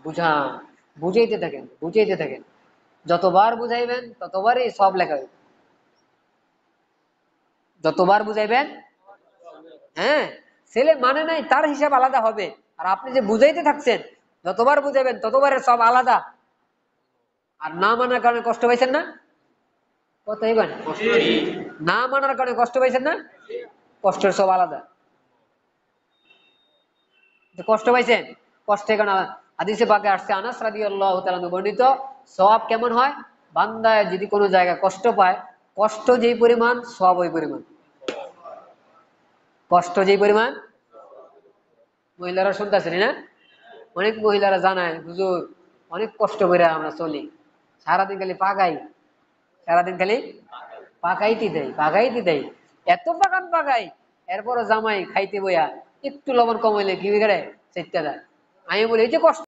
বুঝান, বুঝাইতে থাকেন, বুঝাইতে থাকেন। যতবার বুঝাইবেন ততবারই সব লেখা হবে। যতবার বুঝাইবেন, হ্যাঁ, ছেলে মানে নাই তার হিসাব আলাদা হবে। আর আপনি যে বুঝাইতে থাকছেন, যতবার বুঝাইবেন ততবারের সব আলাদা। আর না মানার কারণে কষ্ট পাইছেন না? কথাই বলেন, না মানার কারণে কষ্ট পাইছেন না? কষ্টের সব আলাদা। কষ্ট পাইছেন, কষ্টের কারণে হাদিসে পাকে আসছে, আনাস রাদিয়াল্লাহু তাআলা বর্ণিত, সওয়াব কেমন হয়? বান্দা যদি কোনো জায়গায় কষ্ট পায়, কষ্ট যেই পরিমাণ সওয়াব ওই পরিমাণ। কষ্ট যেই পরিমাণ, মহিলারা শুনতেছেন না? অনেক মহিলারা জানায়, হুজুর অনেক কষ্ট করে আমরা চলি, সারাদিন খালি পাকাই, সারাদিন খালি পাকাইতে দেয়, পাকাইতে দেয়, এত পাকান পাকাই, এরপরও জামাই খাইতে বইয়া একটু লবণ কমাইলে কি করে চেষ্টা দেয়। আমি বলি এই যে কষ্ট